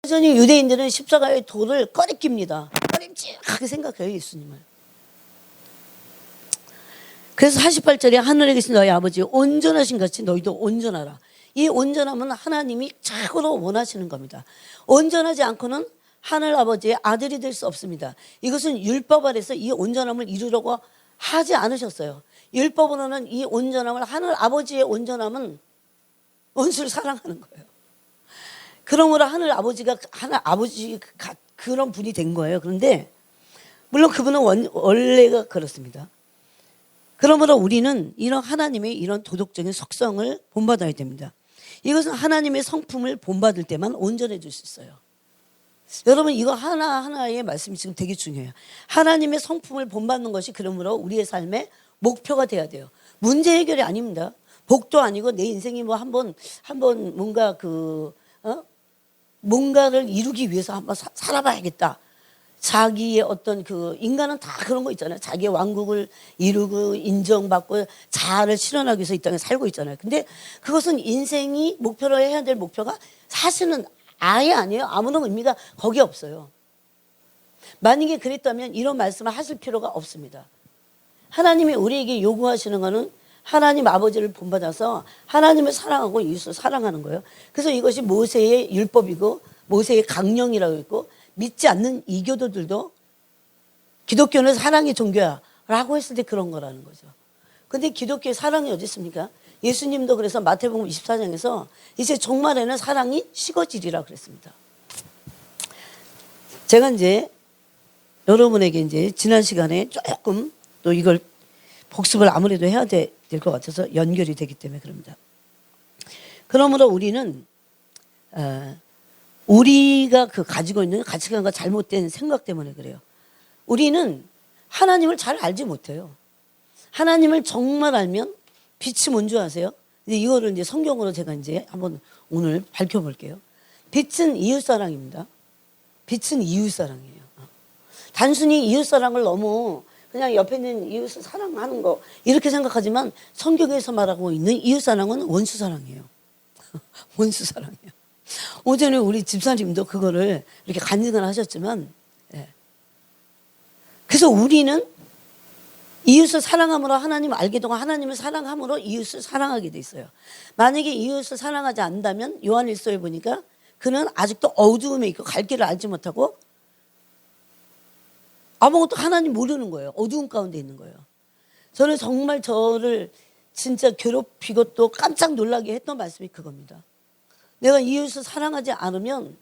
여전히 유대인들은 십자가의 돌을 꺼리낍니다. 꺼림칙하게 생각해요, 예수님을. 그래서 48절에 하늘에 계신 너희 아버지 온전하신 같이 너희도 온전하라. 이 온전함은 하나님이 최고로 원하시는 겁니다. 온전하지 않고는 하늘 아버지의 아들이 될 수 없습니다. 이것은 율법 아래서 이 온전함을 이루려고 하지 않으셨어요. 율법으로는 이 온전함을, 하늘 아버지의 온전함은 원수를 사랑하는 거예요. 그러므로 하늘 아버지가 그런 분이 된 거예요. 그런데 물론 그분은 원래가 그렇습니다. 그러므로 우리는 이런 하나님의 이런 도덕적인 속성을 본받아야 됩니다. 이것은 하나님의 성품을 본받을 때만 온전해질 수 있어요. 여러분, 이거 하나하나의 말씀이 지금 되게 중요해요. 하나님의 성품을 본받는 것이 그러므로 우리의 삶의 목표가 돼야 돼요. 문제 해결이 아닙니다. 복도 아니고 내 인생이 뭐 한번 뭔가 뭔가를 이루기 위해서 한번 살아봐야겠다. 자기의 어떤 인간은 다 그런 거 있잖아요. 자기의 왕국을 이루고 인정받고 자아를 실현하기 위해서 이 땅에 살고 있잖아요. 근데 그것은 인생이 목표로 해야 될 목표가 사실은 아예 아니에요. 아무런 의미가 거기에 없어요. 만약에 그랬다면 이런 말씀을 하실 필요가 없습니다. 하나님이 우리에게 요구하시는 것은 하나님 아버지를 본받아서 하나님을 사랑하고 이웃을 사랑하는 거예요. 그래서 이것이 모세의 율법이고 모세의 강령이라고 했고, 믿지 않는 이교도들도 기독교는 사랑의 종교야 라고 했을 때 그런 거라는 거죠. 근데 기독교의 사랑이 어디 있습니까? 예수님도 그래서 마태복음 24장에서 이제 종말에는 사랑이 식어지리라 그랬습니다. 제가 이제 여러분에게 이제 지난 시간에 조금 또 이걸 복습을 아무래도 해야 될 것 같아서 연결이 되기 때문에 그럽니다. 그러므로 우리는 우리가 가지고 있는 가치관과 잘못된 생각 때문에 그래요. 우리는 하나님을 잘 알지 못해요. 하나님을 정말 알면 빛이 뭔지 아세요? 이거를 이제 성경으로 제가 이제 한번 오늘 밝혀볼게요. 빛은 이웃사랑입니다. 빛은 이웃사랑이에요. 단순히 이웃사랑을 너무 그냥 옆에 있는 이웃을 사랑하는 거 이렇게 생각하지만 성경에서 말하고 있는 이웃사랑은 원수사랑이에요. 원수사랑이에요. 오전에 우리 집사님도 그거를 이렇게 간증을 하셨지만, 그래서 우리는 이웃을 사랑함으로 하나님을 알게 되고 하나님을 사랑함으로 이웃을 사랑하게 돼 있어요. 만약에 이웃을 사랑하지 않는다면 요한일서에 보니까 그는 아직도 어두움에 있고 갈 길을 알지 못하고 아무것도 하나님 모르는 거예요. 어두운 가운데 있는 거예요. 저는 정말 저를 진짜 괴롭히고 또 깜짝 놀라게 했던 말씀이 그겁니다. 내가 이웃을 사랑하지 않으면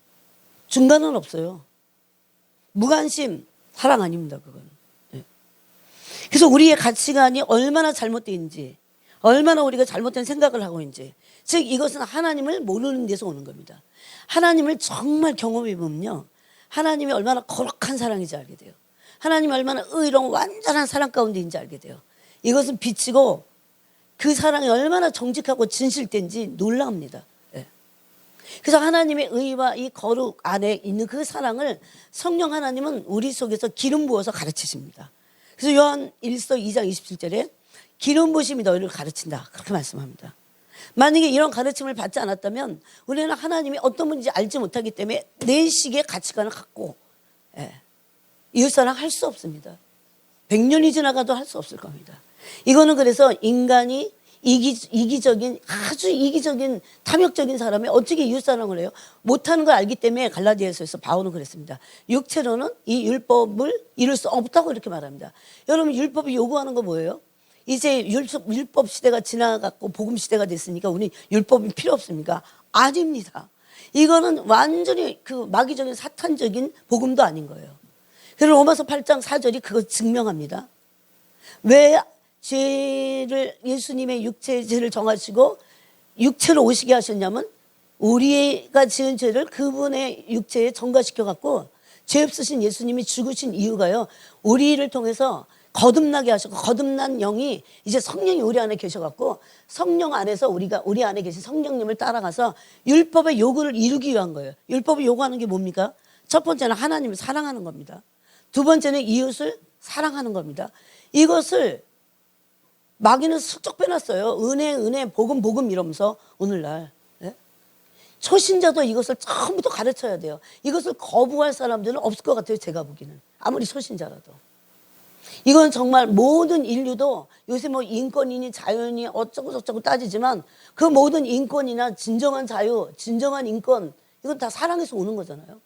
중간은 없어요. 무관심, 사랑 아닙니다. 그건. 그래서 우리의 가치관이 얼마나 잘못되어 있는지, 얼마나 우리가 잘못된 생각을 하고 있는지, 즉 이것은 하나님을 모르는 데서 오는 겁니다. 하나님을 정말 경험해 보면요, 하나님이 얼마나 거룩한 사랑인지 알게 돼요. 하나님이 얼마나 의로운 완전한 사랑 가운데 있는지 알게 돼요. 이것은 빛이고 그 사랑이 얼마나 정직하고 진실된지 놀랍니다. 그래서 하나님의 의와 이 거룩 안에 있는 그 사랑을 성령 하나님은 우리 속에서 기름 부어서 가르치십니다. 그래서 요한 1서 2장 27절에 기름 부으심이 너희를 가르친다 그렇게 말씀합니다. 만약에 이런 가르침을 받지 않았다면 우리는 하나님이 어떤 분인지 알지 못하기 때문에 내 식의 가치관을 갖고 이웃사랑 할 수 없습니다. 100년이 지나가도 할 수 없을 겁니다. 이거는 그래서 인간이 이기적인 아주 이기적인 탐욕적인 사람이 어떻게 이웃사랑을 해요? 못하는 걸 알기 때문에 갈라디아서에서 바울은 그랬습니다. 육체로는 이 율법을 이룰 수 없다고 이렇게 말합니다. 여러분, 율법이 요구하는 거 뭐예요? 이제 율법 시대가 지나갔고 복음 시대가 됐으니까 우리 율법이 필요 없습니까? 아닙니다. 이거는 완전히 마귀적인 사탄적인 복음도 아닌 거예요. 그래서 로마서 8장 4절이 그거 증명합니다. 왜 죄를, 예수님의 육체의 죄를 정하시고 육체로 오시게 하셨냐면 우리가 지은 죄를 그분의 육체에 전가시켜갖고 죄 없으신 예수님이 죽으신 이유가요, 우리를 통해서 거듭나게 하셨고, 거듭난 영이 이제 성령이 우리 안에 계셔갖고 성령 안에서 우리 안에 계신 성령님을 따라가서 율법의 요구를 이루기 위한 거예요. 율법이 요구하는 게 뭡니까? 첫 번째는 하나님을 사랑하는 겁니다. 두 번째는 이웃을 사랑하는 겁니다. 이것을 마귀는 슬쩍 빼놨어요. 은혜, 복음 이러면서 오늘날. 초신자도 이것을 처음부터 가르쳐야 돼요. 이것을 거부할 사람들은 없을 것 같아요. 제가 보기에는. 아무리 초신자라도. 이건 정말 모든 인류도 요새 뭐 인권이니 자연이 어쩌고 저쩌고 따지지만 그 모든 인권이나 진정한 자유, 진정한 인권 이건 다 사랑에서 오는 거잖아요.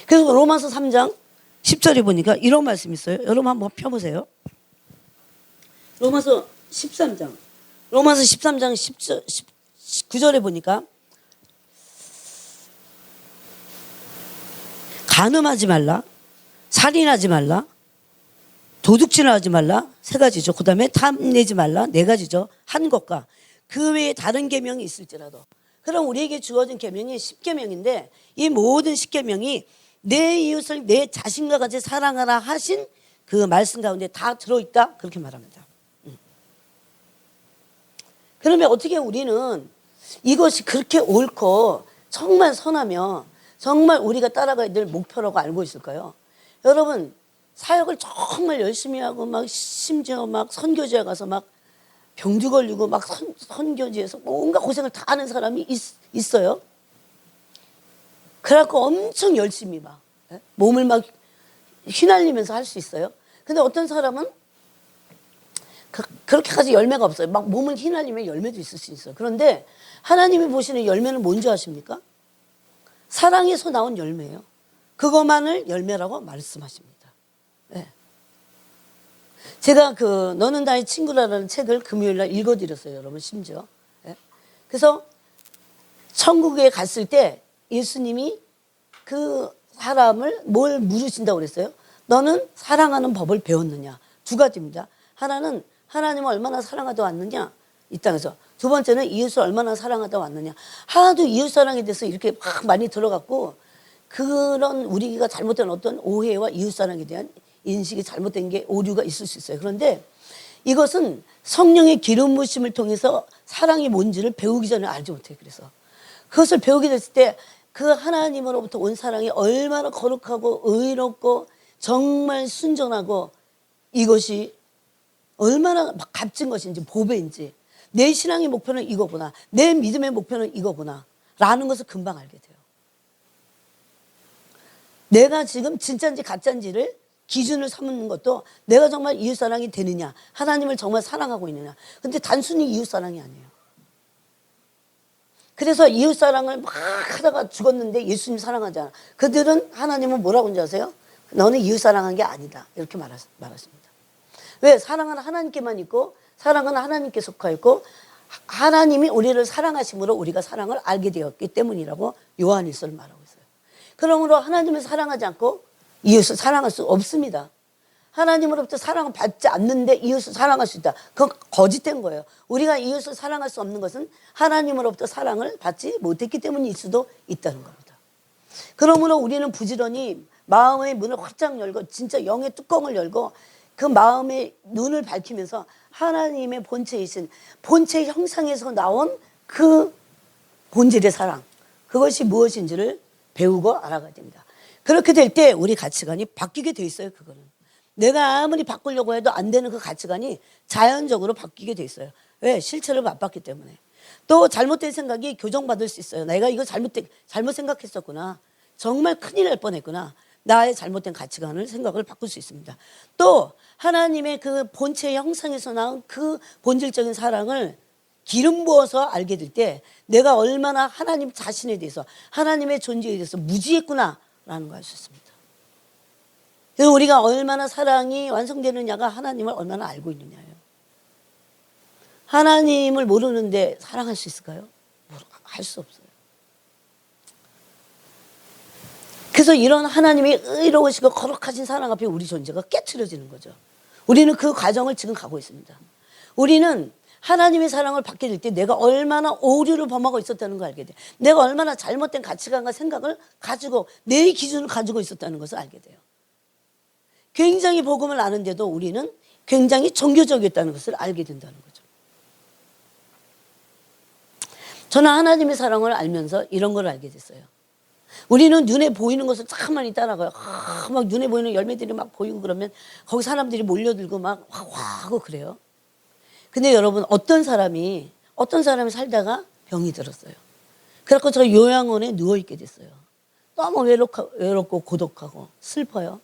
그래서 로마서 3장 10절에 보니까 이런 말씀이 있어요. 여러분 한번 펴보세요. 로마서 13장 19절에 보니까 간음하지 말라, 살인하지 말라, 도둑질하지 말라, 세 가지죠. 그 다음에 탐내지 말라, 네 가지죠. 한 것과 그 외에 다른 계명이 있을지라도. 그럼 우리에게 주어진 계명이 10계명인데 이 모든 10계명이 내 이웃을 내 자신과 같이 사랑하라 하신 그 말씀 가운데 다 들어있다 그렇게 말합니다. 그러면 어떻게 우리는 이것이 그렇게 옳고 정말 선하며 정말 우리가 따라가야 될 목표라고 알고 있을까요? 여러분 사역을 정말 열심히 하고 막 심지어 막 선교지에 가서 막 병도 걸리고 막 선교지에서 뭔가 고생을 다 하는 사람이 있어요. 그래갖고 엄청 열심히 막 몸을 막 휘날리면서 할 수 있어요. 근데 어떤 사람은 그렇게까지 열매가 없어요. 막 몸을 휘날리면 열매도 있을 수 있어요. 그런데 하나님이 보시는 열매는 뭔지 아십니까? 사랑에서 나온 열매예요. 그것만을 열매라고 말씀하십니다. 네. 제가 그 너는 나의 친구라는 책을 금요일날 읽어드렸어요. 여러분 심지어. 네. 그래서 천국에 갔을 때 예수님이 그 사람을 뭘 물으신다고 그랬어요? 너는 사랑하는 법을 배웠느냐? 두 가지입니다. 하나는 하나님을 얼마나 사랑하다 왔느냐? 이 땅에서. 두 번째는 이웃을 얼마나 사랑하다 왔느냐? 하나도 이웃 사랑에 대해서 이렇게 막 많이 들어갔고 그런 우리가 잘못된 어떤 오해와 이웃 사랑에 대한 인식이 잘못된 게 오류가 있을 수 있어요. 그런데 이것은 성령의 기름 부으심을 통해서 사랑이 뭔지를 배우기 전에 알지 못해요. 그래서 그것을 배우게 됐을 때 그 하나님으로부터 온 사랑이 얼마나 거룩하고 의롭고 정말 순전하고 이것이 얼마나 값진 것인지 보배인지 내 신앙의 목표는 이거구나. 내 믿음의 목표는 이거구나. 라는 것을 금방 알게 돼요. 내가 지금 진짜인지 가짜인지를 기준을 삼는 것도 내가 정말 이웃사랑이 되느냐. 하나님을 정말 사랑하고 있느냐. 근데 단순히 이웃사랑이 아니에요. 그래서 이웃사랑을 막 하다가 죽었는데 예수님 사랑하잖아. 그들은 하나님은 뭐라고 하는지 아세요? 너는 이웃사랑한 게 아니다. 이렇게 말하십니다. 왜? 사랑은 하나님께만 있고 사랑은 하나님께 속하 있고 하나님이 우리를 사랑하심으로 우리가 사랑을 알게 되었기 때문이라고 요한일서를 말하고 있어요. 그러므로 하나님을 사랑하지 않고 이웃을 사랑할 수 없습니다. 하나님으로부터 사랑을 받지 않는데 이웃을 사랑할 수 있다. 그건 거짓된 거예요. 우리가 이웃을 사랑할 수 없는 것은 하나님으로부터 사랑을 받지 못했기 때문일 수도 있다는 겁니다. 그러므로 우리는 부지런히 마음의 문을 활짝 열고 진짜 영의 뚜껑을 열고 그 마음의 눈을 밝히면서 하나님의 본체이신 본체 형상에서 나온 그 본질의 사랑 그것이 무엇인지를 배우고 알아가야 됩니다. 그렇게 될 때 우리 가치관이 바뀌게 돼 있어요. 그거는 내가 아무리 바꾸려고 해도 안 되는 그 가치관이 자연적으로 바뀌게 돼 있어요. 왜? 실체를 맛봤기 때문에. 또 잘못된 생각이 교정받을 수 있어요. 내가 이거 잘못 생각했었구나. 정말 큰일 날 뻔했구나. 나의 잘못된 가치관을 생각을 바꿀 수 있습니다. 또 하나님의 그 본체의 형상에서 나온 그 본질적인 사랑을 기름 부어서 알게 될 때 내가 얼마나 하나님 자신에 대해서 하나님의 존재에 대해서 무지했구나라는 걸 알 수 있습니다. 그래서 우리가 얼마나 사랑이 완성되느냐가 하나님을 얼마나 알고 있느냐예요. 하나님을 모르는데 사랑할 수 있을까요? 할 수 없어요. 그래서 이런 하나님이 의로우시고 거룩하신 사랑 앞에 우리 존재가 깨트려지는 거죠. 우리는 그 과정을 지금 가고 있습니다. 우리는 하나님의 사랑을 받게 될 때 내가 얼마나 오류를 범하고 있었다는 걸 알게 돼요. 내가 얼마나 잘못된 가치관과 생각을 가지고 내 기준을 가지고 있었다는 것을 알게 돼요. 굉장히 복음을 아는데도 우리는 굉장히 종교적이었다는 것을 알게 된다는 거죠. 저는 하나님의 사랑을 알면서 이런 걸 알게 됐어요. 우리는 눈에 보이는 것을 참 많이 따라가요. 막 눈에 보이는 열매들이 막 보이고 그러면 거기 사람들이 몰려들고 막 하고 그래요. 근데 여러분 어떤 사람이 살다가 병이 들었어요. 그래서 저 요양원에 누워있게 됐어요. 너무 외롭고 고독하고 슬퍼요.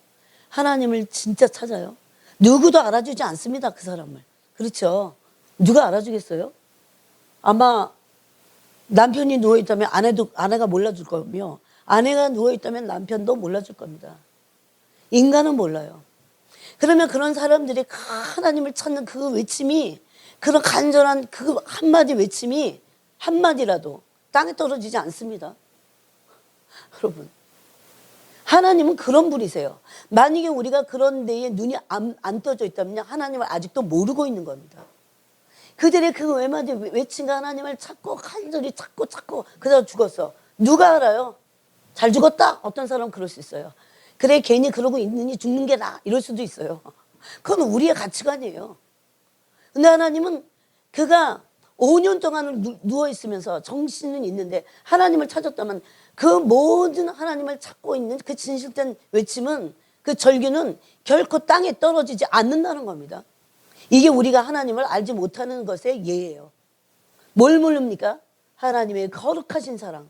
하나님을 진짜 찾아요. 누구도 알아주지 않습니다, 그 사람을. 그렇죠? 누가 알아주겠어요? 아마 남편이 누워있다면 아내가 몰라줄 거며, 아내가 누워있다면 남편도 몰라줄 겁니다. 인간은 몰라요. 그러면 그런 사람들이 하나님을 찾는 그 외침이, 그런 간절한 그 한마디 외침이 한마디라도 땅에 떨어지지 않습니다. 여러분, 하나님은 그런 분이세요. 만약에 우리가 그런 데에 눈이 안 떠져 있다면 하나님을 아직도 모르고 있는 겁니다. 그들의 그 외침과 하나님을 찾고 간절히 찾고 그러다 죽었어. 누가 알아요? 잘 죽었다? 어떤 사람은 그럴 수 있어요. 그래, 괜히 그러고 있느니 죽는 게 나아, 이럴 수도 있어요. 그건 우리의 가치관이에요. 근데 하나님은 그가 5년 동안 누워있으면서 정신은 있는데 하나님을 찾았다면 그 모든 하나님을 찾고 있는 그 진실된 외침은, 그 절규는 결코 땅에 떨어지지 않는다는 겁니다. 이게 우리가 하나님을 알지 못하는 것의 예예요. 뭘 모릅니까? 하나님의 거룩하신 사랑.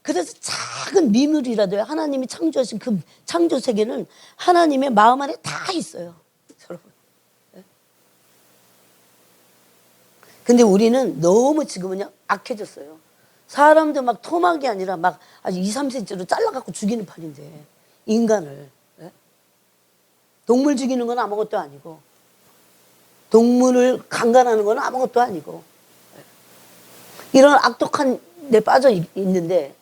그래서 작은 미물이라도 하나님이 창조하신 그 창조 세계는 하나님의 마음 안에 다 있어요. 여러분. 근데 우리는 너무 지금은요, 악해졌어요. 사람도 막 토막이 아니라 막 아주 2, 3cm로 잘라갖고 죽이는 판인데, 인간을. 동물 죽이는 건 아무것도 아니고, 동물을 강간하는 건 아무것도 아니고, 이런 악독한 데 빠져 있는데,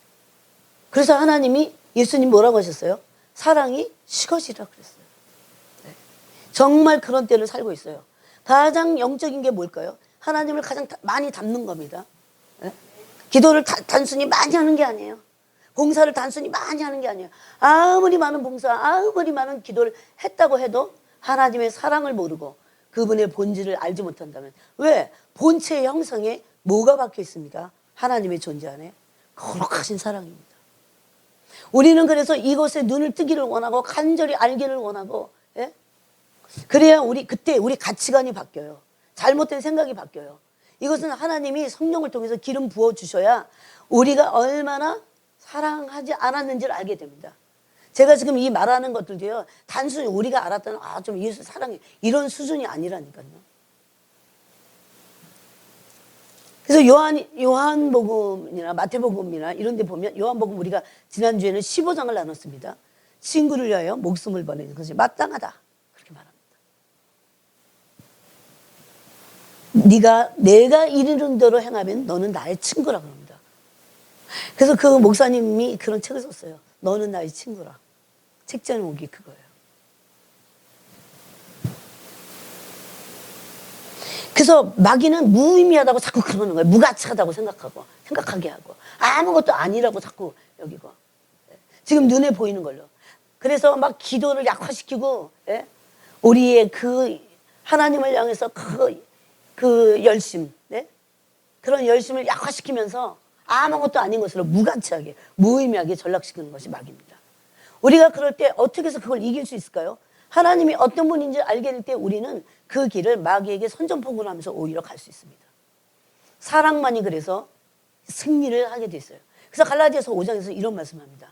그래서 하나님이, 예수님 뭐라고 하셨어요? 사랑이 식어지라 그랬어요. 정말 그런 때를 살고 있어요. 가장 영적인 게 뭘까요? 하나님을 가장 많이 닮는 겁니다. 기도를 단순히 많이 하는 게 아니에요. 봉사를 단순히 많이 하는 게 아니에요. 아무리 많은 봉사, 아무리 많은 기도를 했다고 해도 하나님의 사랑을 모르고 그분의 본질을 알지 못한다면, 왜? 본체의 형상에 뭐가 박혀 있습니까? 하나님의 존재 안에 거룩하신 사랑입니다. 우리는 그래서 이것에 눈을 뜨기를 원하고 간절히 알기를 원하고, 그래야 그때 우리 가치관이 바뀌어요. 잘못된 생각이 바뀌어요. 이것은 하나님이 성령을 통해서 기름 부어주셔야 우리가 얼마나 사랑하지 않았는지를 알게 됩니다. 제가 지금 이 말하는 것들도요, 단순히 우리가 알았다는, 좀 예수 사랑해, 이런 수준이 아니라니까요. 그래서 요한복음이나 마태복음이나 이런 데 보면, 요한복음 우리가 지난주에는 15장을 나눴습니다. 친구를 위하여 목숨을 버리는 것이 마땅하다, 그렇게 말합니다. 내가 이르는 대로 행하면 너는 나의 친구라 그럽니다. 그래서 그 목사님이 그런 책을 썼어요. 너는 나의 친구라. 책 제목이 그거예요. 그래서 마귀는 무의미하다고 자꾸 그러는 거예요. 무가치하다고 생각하게 하고 아무것도 아니라고 자꾸 여기고, 지금 눈에 보이는 걸로. 그래서 막 기도를 약화시키고, 우리의 그 하나님을 향해서 그 열심, 그런 열심을 약화시키면서 아무것도 아닌 것으로 무가치하게, 무의미하게 전락시키는 것이 마귀입니다. 우리가 그럴 때 어떻게 해서 그걸 이길 수 있을까요? 하나님이 어떤 분인지 알게 될 때 우리는 그 길을 마귀에게 선전포고를 하면서 오히려 갈 수 있습니다. 사랑만이 그래서 승리를 하게 됐어요. 그래서 갈라디아서 5장에서 이런 말씀합니다.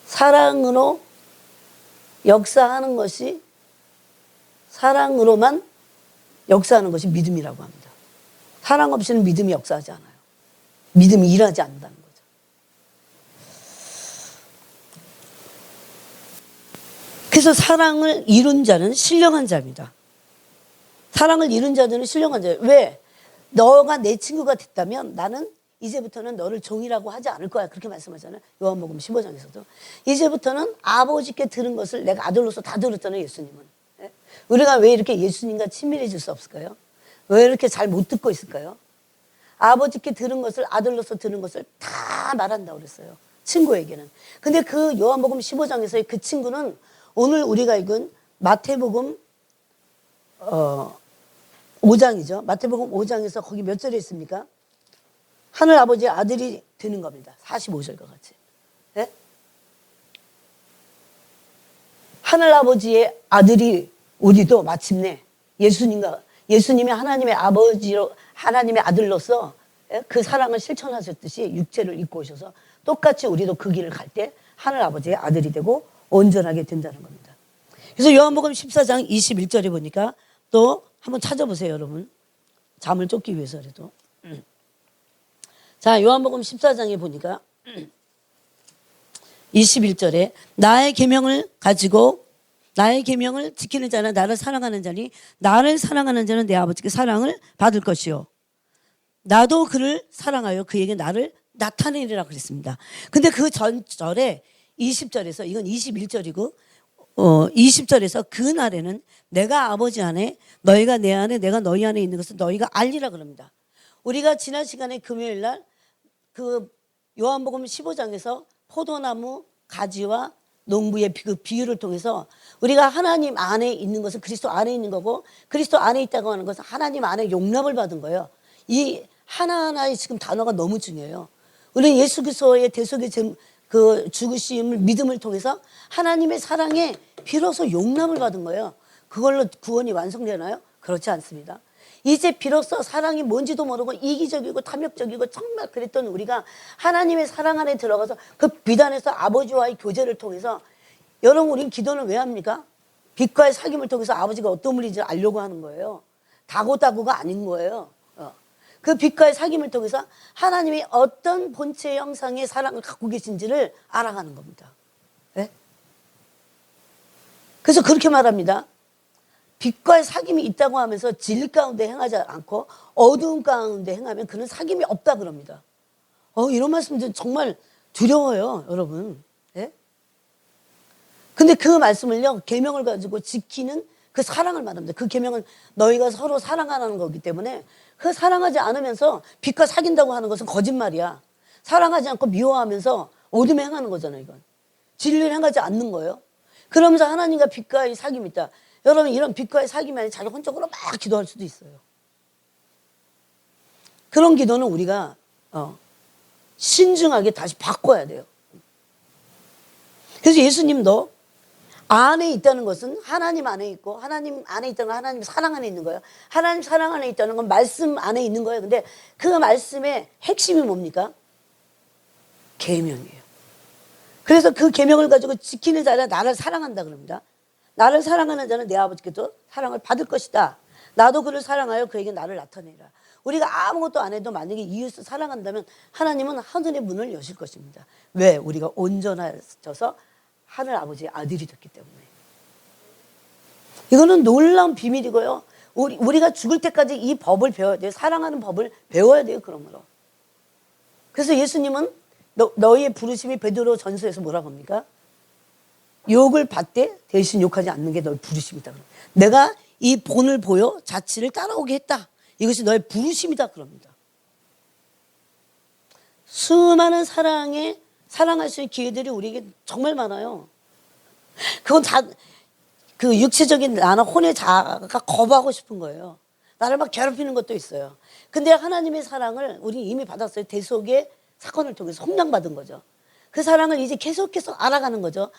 사랑으로 역사하는 것이, 사랑으로만 역사하는 것이 믿음이라고 합니다. 사랑 없이는 믿음이 역사하지 않아요. 믿음이 일하지 않는다는 거죠. 그래서 사랑을 이룬 자는 신령한 자입니다. 사랑을 이룬 자들은 신령한 자예요. 왜? 너가 내 친구가 됐다면 나는 이제부터는 너를 종이라고 하지 않을 거야, 그렇게 말씀하잖아요. 요한복음 15장에서도. 이제부터는 아버지께 들은 것을 내가 아들로서 다 들었잖아요, 예수님은. 우리가 왜 이렇게 예수님과 친밀해질 수 없을까요? 왜 이렇게 잘 못 듣고 있을까요? 아버지께 들은 것을, 아들로서 들은 것을 다 말한다고 그랬어요, 친구에게는. 근데 그 요한복음 15장에서의 그 친구는 오늘 우리가 읽은 마태복음 5장이죠. 마태복음 5장에서 거기 몇 절에 있습니까? 하늘 아버지의 아들이 되는 겁니다. 45절과 같이. 네? 하늘 아버지의 아들이 우리도 마침내 예수님이 하나님의 아버지로, 하나님의 아들로서 그 사랑을 실천하셨듯이 육체를 입고 오셔서 똑같이 우리도 그 길을 갈 때 하늘 아버지의 아들이 되고 온전하게 된다는 겁니다. 그래서 요한복음 14장 21절에 보니까 또 한번 찾아보세요, 여러분. 잠을 쫓기 위해서라도. 자, 요한복음 14장에 보니까 21절에 나의 계명을 가지고 나의 계명을 지키는 자는 나를 사랑하는 자니 나를 사랑하는 자는 내 아버지께 사랑을 받을 것이요. 나도 그를 사랑하여 그에게 나를 나타내리라 그랬습니다. 근데 그 전절에 20절에서 이건 21절이고 20절에서 그 날에는 내가 아버지 안에 너희가 내 안에 내가 너희 안에 있는 것을 너희가 알리라 그럽니다. 우리가 지난 시간에 금요일 날 그 요한복음 15장에서 포도나무 가지와 농부의 그 비유를 통해서 우리가 하나님 안에 있는 것은 그리스도 안에 있는 거고 그리스도 안에 있다고 하는 것은 하나님 안에 용납을 받은 거예요. 이 하나하나의 지금 단어가 너무 중요해요. 우리는 예수 그리스도의 대속의 그 죽으심을 믿음을 통해서 하나님의 사랑에 비로소 용납을 받은 거예요. 그걸로 구원이 완성되나요? 그렇지 않습니다. 이제 비로소 사랑이 뭔지도 모르고 이기적이고 탐욕적이고 정말 그랬던 우리가 하나님의 사랑 안에 들어가서 그 비단에서 아버지와의 교제를 통해서 여러분 우린 기도는 왜 합니까? 빛과의 사귐을 통해서 아버지가 어떤 분인지 알려고 하는 거예요. 다고다고가 아닌 거예요. 그 빛과의 사귐을 통해서 하나님이 어떤 본체 형상의 사랑을 갖고 계신지를 알아가는 겁니다. 네? 그래서 그렇게 말합니다. 빛과의 사귐이 있다고 하면서 질 가운데 행하지 않고 어두운 가운데 행하면 그는 사귐이 없다 그럽니다. 이런 말씀은 정말 두려워요, 여러분. 네? 근데 그 말씀을요, 계명을 가지고 지키는 그 사랑을 말합니다. 그 계명은 너희가 서로 사랑하는 거기 때문에 그 사랑하지 않으면서 빛과 사귄다고 하는 것은 거짓말이야. 사랑하지 않고 미워하면서 어둠에 행하는 거잖아요, 이건. 진리를 행하지 않는 거예요. 그러면서 하나님과 빛과의 사귐이 있다. 여러분 이런 빛과의 사귐이 아니라 자기 혼적으로 막 기도할 수도 있어요. 그런 기도는 우리가 신중하게 다시 바꿔야 돼요. 그래서 예수님도 안에 있다는 것은 하나님 안에 있고 하나님 안에 있다는 건 하나님 사랑 안에 있는 거예요. 하나님 사랑 안에 있다는 건 말씀 안에 있는 거예요. 근데 그 말씀의 핵심이 뭡니까? 계명이에요. 그래서 그 계명을 가지고 지키는 자가 나를 사랑한다 그럽니다. 나를 사랑하는 자는 내 아버지께도 사랑을 받을 것이다. 나도 그를 사랑하여 그에게 나를 나타내라. 우리가 아무것도 안 해도 만약에 이웃을 사랑한다면 하나님은 하늘의 문을 여실 것입니다. 왜? 우리가 온전해져서 하늘 아버지의 아들이 됐기 때문에. 이거는 놀라운 비밀이고요. 우리가 죽을 때까지 이 법을 배워야 돼요. 사랑하는 법을 배워야 돼요. 그러므로. 그래서 예수님은 너희의 부르심이 베드로 전서에서 뭐라고 합니까? 욕을 받되 대신 욕하지 않는 게 너의 부르심이다. 내가 이 본을 보여 자치를 따라오게 했다. 이것이 너의 부르심이다. 그럽니다. 수많은 사랑할 수 있는 기회들이 우리에게 정말 많아요. 그건 그 육체적인 나나 혼의 자아가 거부하고 싶은 거예요. 나를 막 괴롭히는 것도 있어요. 근데 하나님의 사랑을 우리 이미 받았어요. 대속의 사건을 통해서 속량받은 거죠. 그 사랑을 이제 계속 알아가는 거죠.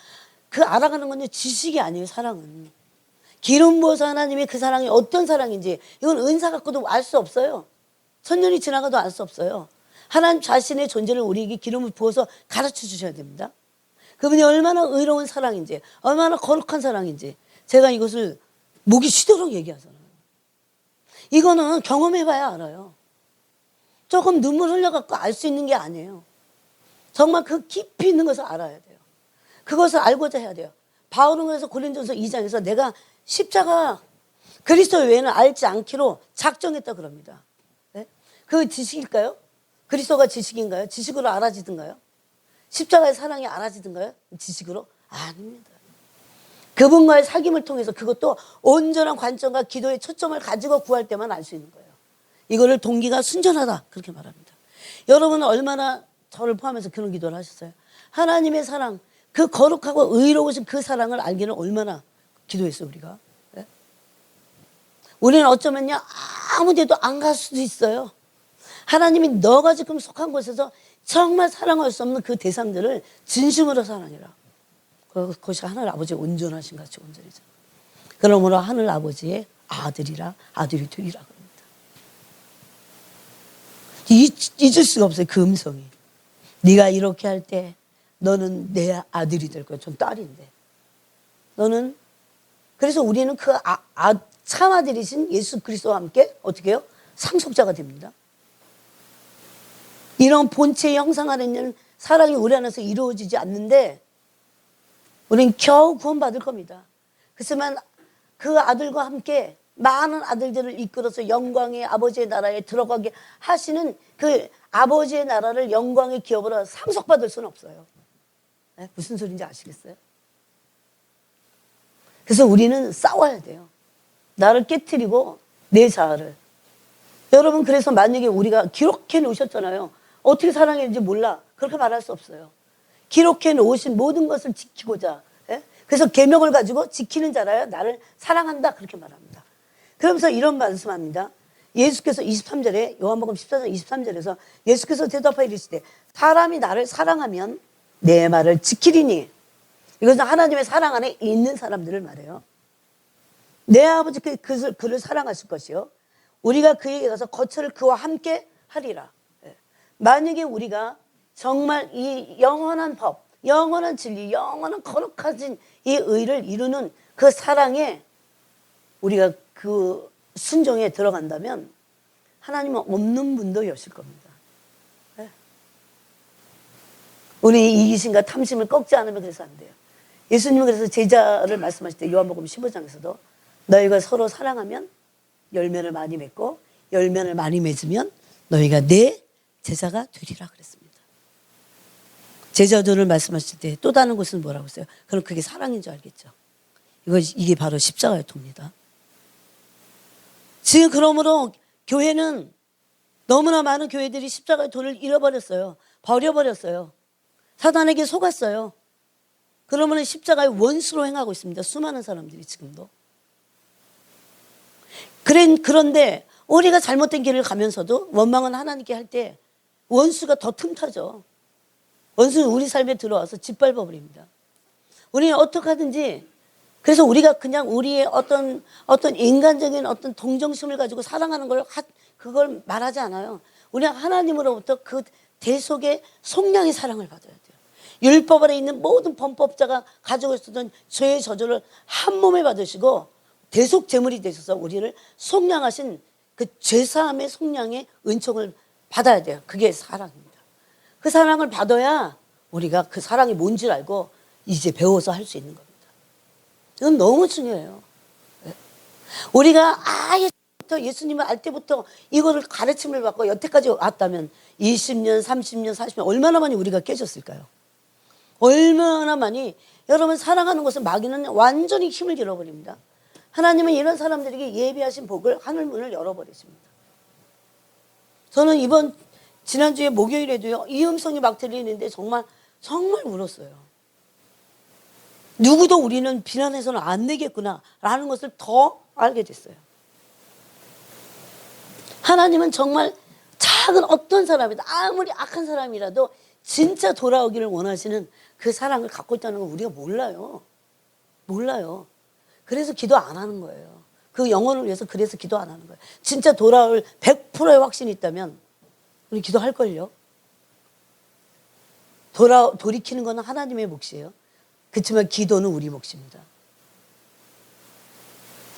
그 알아가는 건 지식이 아니에요. 사랑은. 기름 부어서 하나님의 그 사랑이 어떤 사랑인지 이건 은사 갖고도 알 수 없어요. 천년이 지나가도 알 수 없어요. 하나님 자신의 존재를 우리에게 기름을 부어서 가르쳐 주셔야 됩니다. 그분이 얼마나 의로운 사랑인지 얼마나 거룩한 사랑인지 제가 이것을 목이 쉬도록 얘기하잖아요. 이거는 경험해봐야 알아요. 조금 눈물 흘려갖고 알 수 있는 게 아니에요. 정말 그 깊이 있는 것을 알아야 돼요. 그것을 알고자 해야 돼요. 바울은 그래서 고린도전서 2장에서 내가 십자가 그리스도 외에는 알지 않기로 작정했다 그럽니다. 네? 그 지식일까요? 그리스도가 지식인가요? 지식으로 알아지든가요? 십자가의 사랑이 알아지든가요? 지식으로? 아닙니다. 그분과의 사귐을 통해서 그것도 온전한 관점과 기도의 초점을 가지고 구할 때만 알 수 있는 거예요. 이거를 동기가 순전하다 그렇게 말합니다. 여러분은 얼마나 저를 포함해서 그런 기도를 하셨어요? 하나님의 사랑, 그 거룩하고 의로우신 그 사랑을 알기는 얼마나 기도했어요 우리가. 네? 우리는 어쩌면요 아무 데도 안 갈 수도 있어요. 하나님이 너가 지금 속한 곳에서 정말 사랑할 수 없는 그 대상들을 진심으로 사랑해라. 그것이 하늘 아버지의 온전하신 같이 온전이죠. 그러므로 하늘 아버지의 아들이 되리라 그럽니다. 잊을 수가 없어요. 그 음성이. 네가 이렇게 할 때 너는 내 아들이 될 거야. 전 딸인데. 너는 그래서 우리는 그 참아들이신 예수 그리스도와 함께 어떻게 해요? 상속자가 됩니다. 이런 본체의 형상하는 사랑이 우리 안에서 이루어지지 않는데 우리는 겨우 구원받을 겁니다. 그렇지만 그 아들과 함께 많은 아들들을 이끌어서 영광의 아버지의 나라에 들어가게 하시는 그 아버지의 나라를 영광의 기업으로 상속받을 수는 없어요. 네? 무슨 소리인지 아시겠어요? 그래서 우리는 싸워야 돼요. 나를 깨트리고 내 자아를. 여러분 그래서 만약에 우리가 기록해 놓으셨잖아요. 어떻게 사랑했는지 몰라. 그렇게 말할 수 없어요. 기록해 놓으신 모든 것을 지키고자. 예? 그래서 계명을 가지고 지키는 자라야 나를 사랑한다. 그렇게 말합니다. 그러면서 이런 말씀합니다. 예수께서 23절에 요한복음 14장 23절에서 예수께서 대답하여 이르시되 사람이 나를 사랑하면 내 말을 지키리니. 이것은 하나님의 사랑 안에 있는 사람들을 말해요. 내 아버지께 그를 사랑하실 것이요 우리가 그에게 가서 거처를 그와 함께 하리라. 만약에 우리가 정말 이 영원한 법, 영원한 진리, 영원한 거룩하신 이 의를 이루는 그 사랑에 우리가 그 순종에 들어간다면 하나님은 없는 문도 여실 겁니다. 우리 이기심과 탐심을 꺾지 않으면 그래서 안 돼요. 예수님은 그래서 제자를 말씀하실 때 요한복음 15장에서도 너희가 서로 사랑하면 열매를 많이 맺고 열매를 많이 맺으면 너희가 내 제자가 되리라 그랬습니다. 제자들을 말씀하실 때 또 다른 곳은 뭐라고 했어요? 그럼 그게 사랑인 줄 알겠죠. 이게 바로 십자가의 도입니다. 지금 그러므로 교회는 너무나 많은 교회들이 십자가의 도를 잃어버렸어요. 버려버렸어요. 사단에게 속았어요. 그러면 십자가의 원수로 행하고 있습니다. 수많은 사람들이 지금도. 그런데 우리가 잘못된 길을 가면서도 원망은 하나님께 할 때 원수가 더 틈타죠. 원수는 우리 삶에 들어와서 짓밟아 버립니다. 우리는 어떻게 하든지 그래서 우리가 그냥 우리의 어떤 인간적인 어떤 동정심을 가지고 사랑하는 그걸 말하지 않아요. 우리가 하나님으로부터 그 대속의 속량의 사랑을 받아야 돼요. 율법 아래 있는 모든 범법자가 가지고 있었던 죄의 저주를 한 몸에 받으시고 대속 제물이 되셔서 우리를 속량하신 그 죄사함의 속량의 은총을 받아야 돼요. 그게 사랑입니다. 그 사랑을 받아야 우리가 그 사랑이 뭔지 알고 이제 배워서 할 수 있는 겁니다. 이건 너무 중요해요. 우리가 예수님을 알 때부터 이거를 가르침을 받고 여태까지 왔다면 20년, 30년, 40년 얼마나 많이 우리가 깨졌을까요? 얼마나 많이. 여러분 사랑하는 것은 마귀는 완전히 힘을 잃어버립니다. 하나님은 이런 사람들에게 예비하신 복을 하늘문을 열어버리십니다. 저는 지난주에 목요일에도요 이 음성이 막 들리는데 정말 울었어요. 누구도 우리는 비난해서는 안 되겠구나 라는 것을 더 알게 됐어요. 하나님은 정말 작은 어떤 사람이다 아무리 악한 사람이라도 진짜 돌아오기를 원하시는 그 사랑을 갖고 있다는 걸 우리가 몰라요. 그래서 기도 안 하는 거예요. 그 영혼을 위해서 그래서 기도 안 하는 거예요. 진짜 돌아올 100%의 확신이 있다면 우리 기도할걸요. 돌이키는 건 하나님의 몫이에요. 그렇지만 기도는 우리 몫입니다.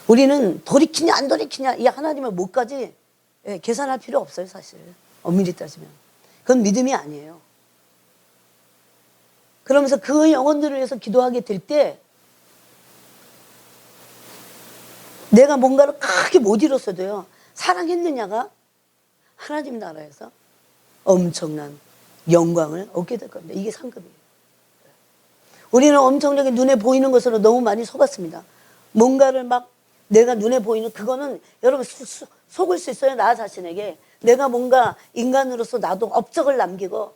우리는 돌이키냐 안 돌이키냐 이 하나님의 몫까지 계산할 필요 없어요. 사실 엄밀히 따지면 그건 믿음이 아니에요. 그러면서 그 영혼들을 위해서 기도하게 될 때 내가 뭔가를 크게 못 이뤘어도요 사랑했느냐가 하나님 나라에서 엄청난 영광을 얻게 될 겁니다. 이게 상급이에요. 우리는 엄청나게 눈에 보이는 것으로 너무 많이 속았습니다. 뭔가를 막 내가 눈에 보이는 그거는 여러분 속을 수 있어요. 나 자신에게 내가 뭔가 인간으로서 나도 업적을 남기고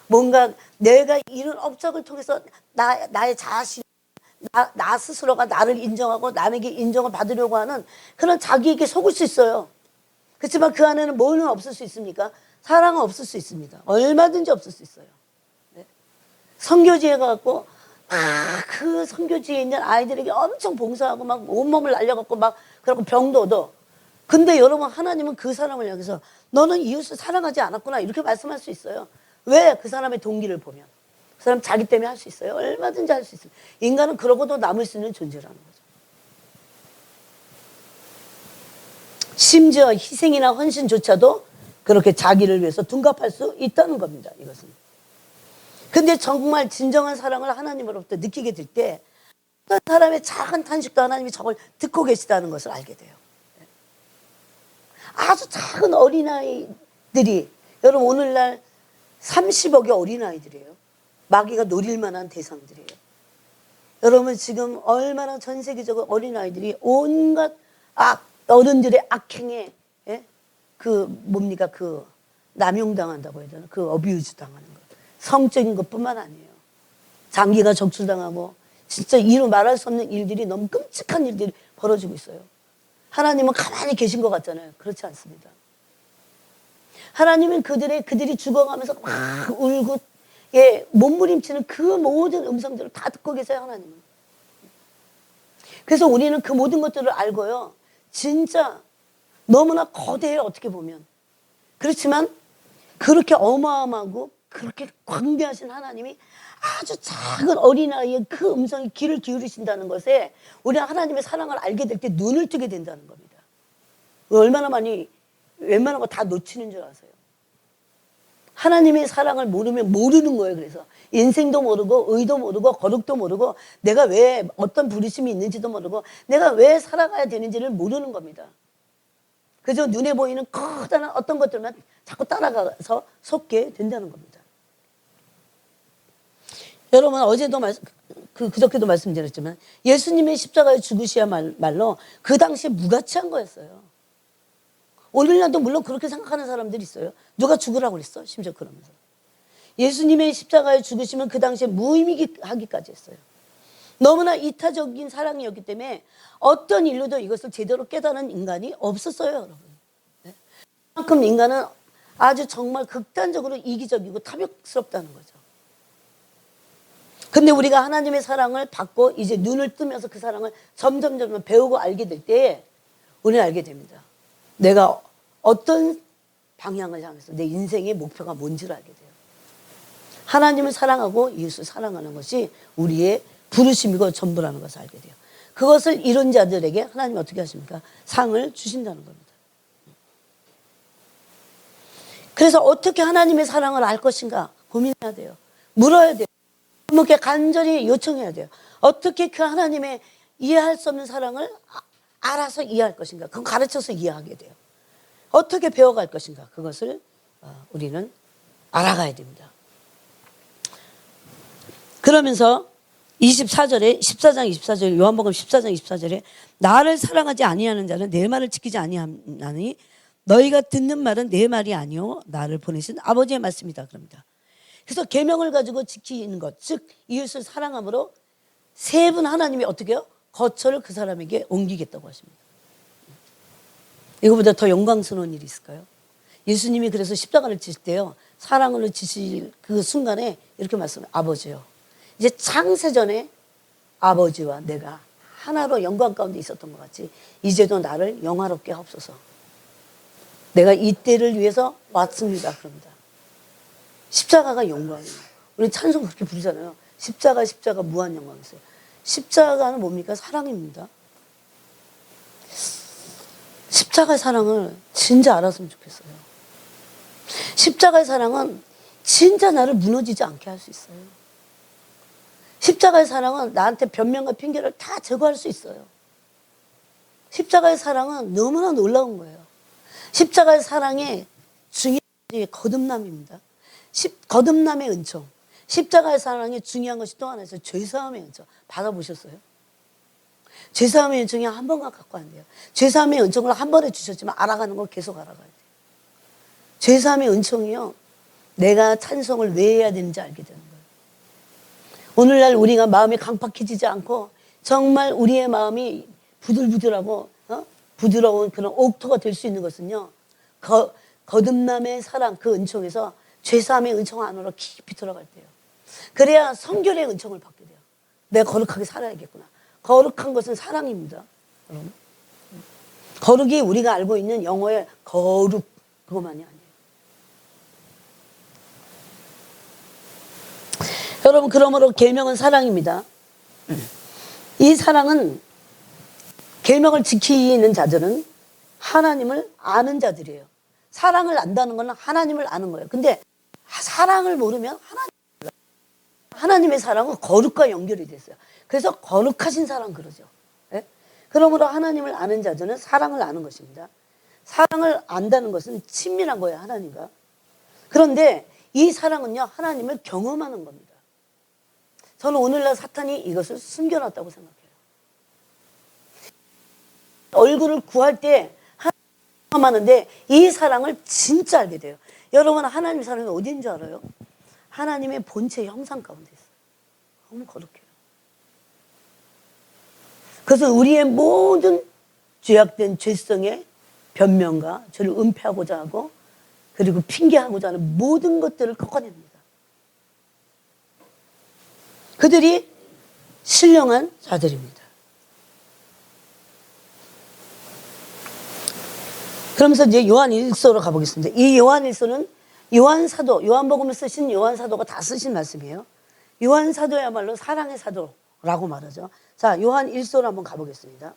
뭔가 내가 이런 업적을 통해서 나의 자신 나 스스로가 나를 인정하고 남에게 인정을 받으려고 하는 그런 자기에게 속을 수 있어요. 그렇지만 그 안에는 뭐는 없을 수 있습니까? 사랑은 없을 수 있습니다. 얼마든지 없을 수 있어요. 선교지에 가고 그 선교지에 있는 아이들에게 엄청 봉사하고 막 온몸을 날려갖고 막 그러고 병도 얻어. 근데 여러분, 하나님은 그 사람을 향해서 너는 이웃을 사랑하지 않았구나 이렇게 말씀할 수 있어요. 왜? 그 사람의 동기를 보면. 그 사람 자기 때문에 할 수 있어요. 얼마든지 할 수 있어요. 인간은 그러고도 남을 수 있는 존재라는 거죠. 심지어 희생이나 헌신조차도 그렇게 자기를 위해서 둔갑할 수 있다는 겁니다. 이것은. 근데 정말 진정한 사랑을 하나님으로부터 느끼게 될 때 어떤 사람의 작은 탄식도 하나님이 저걸 듣고 계시다는 것을 알게 돼요. 아주 작은 어린아이들이, 여러분 오늘날 30억의 어린아이들이에요. 마귀가 노릴 만한 대상들이에요. 여러분 지금 얼마나 전 세계적으로 어린아이들이 온갖 어른들의 악행에, 예? 뭡니까? 남용당한다고 해야 되나? 어뷰즈 당하는 것. 성적인 것뿐만 아니에요. 장기가 적출당하고 진짜 이루 말할 수 없는 일들이, 너무 끔찍한 일들이 벌어지고 있어요. 하나님은 가만히 계신 것 같잖아요. 그렇지 않습니다. 하나님은 그들이 죽어가면서 막 울고, 예, 몸부림치는 그 모든 음성들을 다 듣고 계세요, 하나님은. 그래서 우리는 그 모든 것들을 알고요. 진짜 너무나 거대해요, 어떻게 보면. 그렇지만 그렇게 어마어마하고 그렇게 광대하신 하나님이 아주 작은 어린아이의 그 음성에 귀를 기울이신다는 것에 우리가 하나님의 사랑을 알게 될 때 눈을 뜨게 된다는 겁니다. 얼마나 많이, 웬만한 거 다 놓치는 줄 아세요? 하나님의 사랑을 모르면 모르는 거예요. 그래서 인생도 모르고 의도 모르고 거룩도 모르고 내가 왜 어떤 부르심이 있는지도 모르고 내가 왜 살아가야 되는지를 모르는 겁니다. 그래서 눈에 보이는 커다란 어떤 것들만 자꾸 따라가서 속게 된다는 겁니다. 여러분 어제도 그저께도 말씀드렸지만 예수님의 십자가에 죽으시야말로 그 당시에 무가치한 거였어요. 오늘날도 물론 그렇게 생각하는 사람들이 있어요. 누가 죽으라고 그랬어? 심지어 그러면서. 예수님의 십자가에 죽으시면 그 당시에 무의미하기까지 했어요. 너무나 이타적인 사랑이었기 때문에 어떤 인류도 이것을 제대로 깨달은 인간이 없었어요, 여러분. 네? 그만큼 인간은 아주 정말 극단적으로 이기적이고 탐욕스럽다는 거죠. 근데 우리가 하나님의 사랑을 받고 이제 눈을 뜨면서 그 사랑을 점점 배우고 알게 될 때 우리는 알게 됩니다. 내가 어떤 방향을 향해서 내 인생의 목표가 뭔지를 알게 돼요. 하나님을 사랑하고 이웃을 사랑하는 것이 우리의 부르심이고 전부라는 것을 알게 돼요. 그것을 이룬 자들에게 하나님이 어떻게 하십니까? 상을 주신다는 겁니다. 그래서 어떻게 하나님의 사랑을 알 것인가 고민해야 돼요. 물어야 돼요. 이렇게 간절히 요청해야 돼요. 어떻게 그 하나님의 이해할 수 없는 사랑을 알아서 이해할 것인가? 그건 가르쳐서 이해하게 돼요. 어떻게 배워갈 것인가? 그것을 우리는 알아가야 됩니다. 그러면서 14장 24절에 요한복음 14장 24절에 나를 사랑하지 아니하는 자는 내 말을 지키지 아니하니 너희가 듣는 말은 내 말이 아니요 나를 보내신 아버지의 말씀이다 그럽니다. 그래서 계명을 가지고 지키는 것, 즉 이웃을 사랑함으로 세 분 하나님이 어떻게 해요? 거처를 그 사람에게 옮기겠다고 하십니다. 이거보다 더 영광스러운 일이 있을까요? 예수님이 그래서 십자가를 지실 때요, 사랑으로 지실 그 순간에 이렇게 말씀해요. 아버지요. 이제 창세전에 아버지와 내가 하나로 영광 가운데 있었던 것 같이 이제도 나를 영화롭게 하옵소서. 내가 이때를 위해서 왔습니다. 그럽니다. 십자가가 영광이에요. 우리 찬송 그렇게 부르잖아요. 십자가 무한 영광이세요. 십자가는 뭡니까? 사랑입니다. 십자가의 사랑을 진짜 알았으면 좋겠어요. 십자가의 사랑은 진짜 나를 무너지지 않게 할 수 있어요. 십자가의 사랑은 나한테 변명과 핑계를 다 제거할 수 있어요. 십자가의 사랑은 너무나 놀라운 거예요. 십자가의 사랑의 중요한 것이 거듭남입니다. 거듭남의 은총. 십자가의 사랑에 중요한 것이 또 하나 있어요. 죄사함의 은총. 받아보셨어요? 죄사함의 은총이 한 번만 갖고 안 돼요. 죄사함의 은총을 한 번에 주셨지만 알아가는 걸 계속 알아가야 돼요. 죄사함의 은총이요, 내가 찬송을 왜 해야 되는지 알게 되는 거예요. 오늘날 우리가 마음이 강팍해지지 않고 정말 우리의 마음이 부들부들하고 부드러운 그런 옥토가 될 수 있는 것은요, 거듭남의 사랑, 그 은총에서 죄사함의 은총 안으로 깊이 들어갈 때요. 그래야 성결의 은총을 받게 돼요. 내가 거룩하게 살아야겠구나. 거룩한 것은 사랑입니다. 거룩이 우리가 알고 있는 영어의 거룩 그것만이 아니에요. 여러분, 그러므로 계명은 사랑입니다. 이 사랑은, 계명을 지키는 자들은 하나님을 아는 자들이에요. 사랑을 안다는 건 하나님을 아는 거예요. 근데 사랑을 모르면 하나님의 사랑은 거룩과 연결이 됐어요. 그래서 거룩하신 사랑 그러죠. 예? 그러므로 하나님을 아는 자들은 사랑을 아는 것입니다. 사랑을 안다는 것은 친밀한 거예요, 하나님과. 그런데 이 사랑은요, 하나님을 경험하는 겁니다. 저는 오늘날 사탄이 이것을 숨겨놨다고 생각해요. 얼굴을 구할 때 하는데 이 사랑을 진짜 알게 돼요. 여러분, 하나님의 사랑이 어디인 줄 알아요? 하나님의 본체 형상 가운데 있어요. 너무 거룩해요. 그래서 우리의 모든 죄악된 죄성의 변명과 저를 은폐하고자 하고 그리고 핑계하고자 하는 모든 것들을 꺾어냅니다. 그들이 신령한 자들입니다. 그러면서 이제 요한 1서로 가보겠습니다. 이 요한 1서는 요한 사도, 요한복음을 쓰신 요한 사도가 다 쓰신 말씀이에요. 요한 사도야말로 사랑의 사도라고 말하죠. 자, 요한 1서로 한번 가보겠습니다.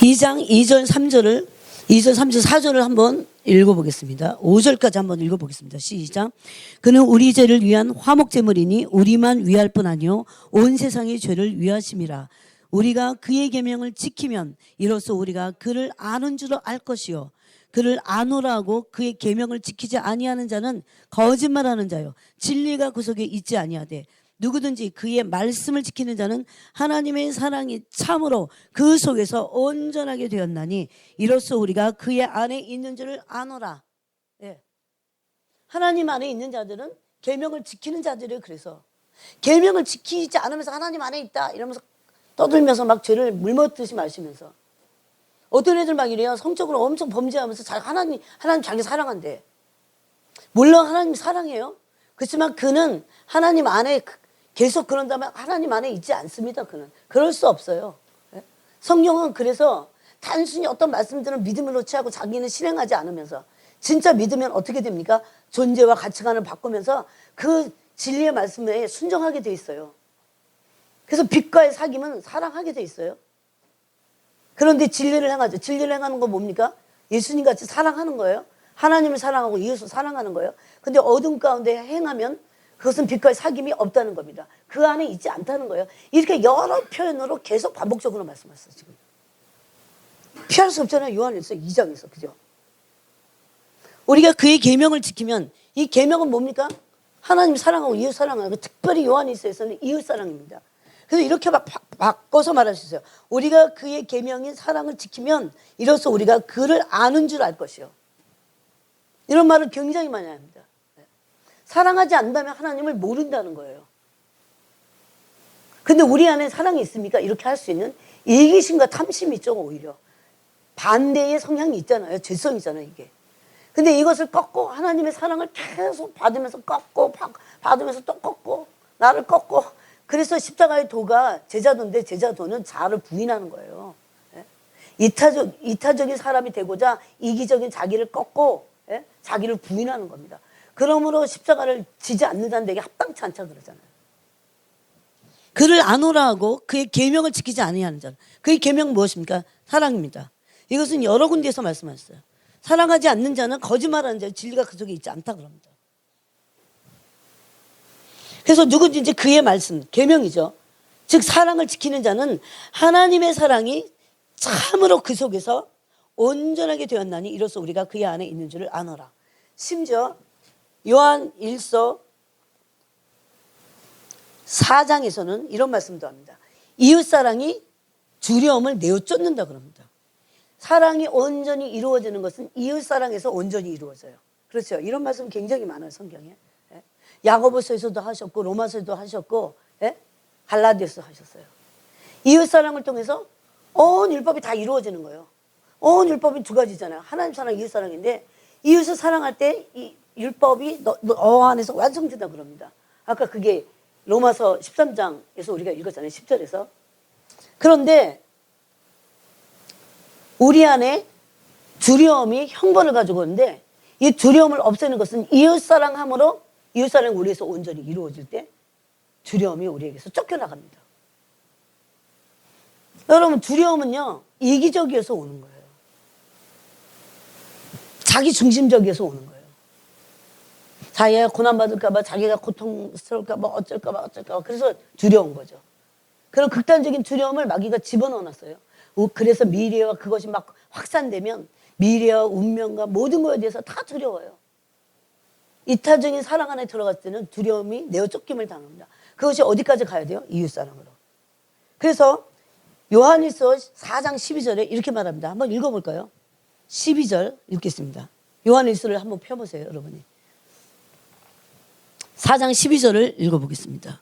이 장 2절 3절을 2절 3절 4절을 한번 읽어보겠습니다. 5절까지 한번 읽어보겠습니다. 시작. 그는 우리 죄를 위한 화목제물이니 우리만 위할 뿐 아니요 온 세상의 죄를 위하심이라. 우리가 그의 계명을 지키면 이로써 우리가 그를 아는 줄을 알 것이요 그를 아노라 하고 그의 계명을 지키지 아니하는 자는 거짓말하는 자요 진리가 그 속에 있지 아니하되 누구든지 그의 말씀을 지키는 자는 하나님의 사랑이 참으로 그 속에서 온전하게 되었나니 이로써 우리가 그의 안에 있는 줄을 아노라. 예. 하나님 안에 있는 자들은 계명을 지키는 자들이에요. 그래서 계명을 지키지 않으면서 하나님 안에 있다 이러면서 떠들면서 막 죄를 물먹듯이 마시면서 어떤 애들 막 이래요. 성적으로 엄청 범죄하면서 하나님 자기 사랑한대. 물론 하나님 사랑해요. 그렇지만 그는 하나님 안에 계속 그런다면 하나님 안에 있지 않습니다. 그는 그럴 수 없어요. 성경은 그래서 단순히 어떤 말씀들은 믿음으로 취하고 자기는 실행하지 않으면서 진짜 믿으면 어떻게 됩니까? 존재와 가치관을 바꾸면서 그 진리의 말씀에 순종하게 돼 있어요. 그래서 빛과의 사귐은 사랑하게 돼 있어요. 그런데 진리를 행하죠. 진리를 행하는 건 뭡니까? 예수님 같이 사랑하는 거예요. 하나님을 사랑하고 이웃을 사랑하는 거예요. 근데 어둠 가운데 행하면 그것은 빛과의 사귐이 없다는 겁니다. 그 안에 있지 않다는 거예요. 이렇게 여러 표현으로 계속 반복적으로 말씀하셨어요. 지금 피할 수 없잖아요. 요한일서 2장에서. 그죠? 우리가 그의 계명을 지키면 이 계명은 뭡니까? 하나님 사랑하고 이웃 사랑하고 특별히 요한일서에서는 이웃 사랑입니다. 그래서 이렇게 바꿔서 말할 수 있어요. 우리가 그의 계명인 사랑을 지키면 이로써 우리가 그를 아는 줄 알 것이요. 이런 말을 굉장히 많이 합니다. 사랑하지 않는다면 하나님을 모른다는 거예요. 근데 우리 안에 사랑이 있습니까? 이렇게 할 수 있는 이기심과 탐심이 있죠. 오히려 반대의 성향이 있잖아요. 죄성이잖아요 이게. 근데 이것을 꺾고 하나님의 사랑을 계속 받으면서 꺾고 받으면서 또 꺾고 나를 꺾고 그래서 십자가의 도가 제자도인데 제자도는 자아를 부인하는 거예요. 이타적인 사람이 되고자 이기적인 자기를 꺾고 자기를 부인하는 겁니다. 그러므로 십자가를 지지 않는다는 데게 합당치 않다 그러잖아요. 그를 아노라 하고 그의 계명을 지키지 아니하는 자는 그의 계명은 무엇입니까? 사랑입니다. 이것은 여러 군데에서 말씀하셨어요. 사랑하지 않는 자는 거짓말하는 자 진리가 그 속에 있지 않다 그럽니다. 그래서 누구든지 그의 말씀 계명이죠. 즉 사랑을 지키는 자는 하나님의 사랑이 참으로 그 속에서 온전하게 되었나니 이로써 우리가 그의 안에 있는 줄을 아노라. 심지어 요한 1서 4장에서는 이런 말씀도 합니다. 이웃사랑이 두려움을 내어 쫓는다 그럽니다. 사랑이 온전히 이루어지는 것은 이웃사랑에서 온전히 이루어져요. 그렇죠. 이런 말씀 굉장히 많아요. 성경에. 야고보서에서도 하셨고 로마서에도 하셨고 갈라디아서 하셨어요. 이웃사랑을 통해서 온 율법이 다 이루어지는 거예요. 온 율법이 두 가지잖아요. 하나님 사랑, 이웃 사랑인데 이웃을 사랑할 때 율법이 너 안에서 완성된다 그럽니다. 아까 그게 로마서 13장에서 우리가 읽었잖아요. 10절에서. 그런데 우리 안에 두려움이 형벌을 가지고 오는데 이 두려움을 없애는 것은 이웃사랑함으로 이웃사랑이 우리에서 온전히 이루어질 때 두려움이 우리에게서 쫓겨나갑니다. 여러분 두려움은요 이기적이어서 오는 거예요. 자기 중심적이어서 오는 거예요. 자기가 고난받을까 봐 자기가 고통스러울까 봐 어쩔까 봐 그래서 두려운 거죠. 그런 극단적인 두려움을 마귀가 집어넣어 놨어요. 그래서 미래와 그것이 막 확산되면 미래와 운명과 모든 것에 대해서 다 두려워요. 이타적인 사랑 안에 들어갔을 때는 두려움이 내어 쫓김을 당합니다. 그것이 어디까지 가야 돼요? 이웃사랑으로. 그래서 요한일서 4장 12절에 이렇게 말합니다. 한번 읽어볼까요? 12절 읽겠습니다. 요한일서를 한번 펴보세요, 여러분이. 4장 12절을 읽어보겠습니다.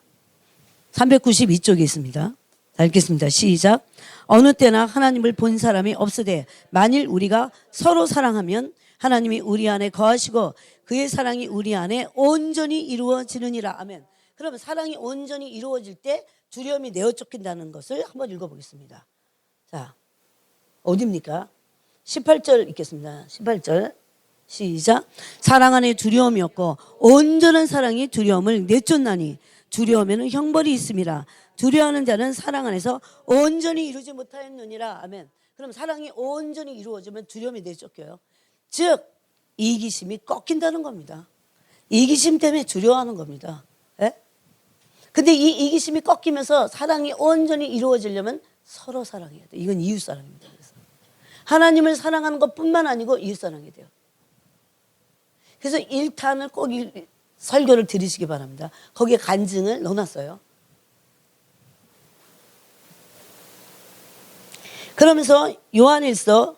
392쪽에 있습니다. 다 읽겠습니다. 시작. 어느 때나 하나님을 본 사람이 없으되 만일 우리가 서로 사랑하면 하나님이 우리 안에 거하시고 그의 사랑이 우리 안에 온전히 이루어지느니라. 아멘. 그러면 사랑이 온전히 이루어질 때 두려움이 내어 쫓긴다는 것을 한번 읽어보겠습니다. 자, 어디입니까? 18절 읽겠습니다. 18절 시작. 사랑 안에 두려움이 없고 온전한 사랑이 두려움을 내쫓나니 두려움에는 형벌이 있음이라. 두려워하는 자는 사랑 안에서 온전히 이루지 못하였느니라. 아멘. 그럼 사랑이 온전히 이루어지면 두려움이 내쫓겨요. 즉 이기심이 꺾인다는 겁니다. 이기심 때문에 두려워하는 겁니다. 예? 근데 이 이기심이 꺾이면서 사랑이 온전히 이루어지려면 서로 사랑해야 돼요. 이건 이웃사랑입니다. 그래서 하나님을 사랑하는 것뿐만 아니고 이웃사랑해야 돼요. 그래서 1탄을 꼭 설교를 들으시기 바랍니다. 거기에 간증을 넣어놨어요. 그러면서 요한일서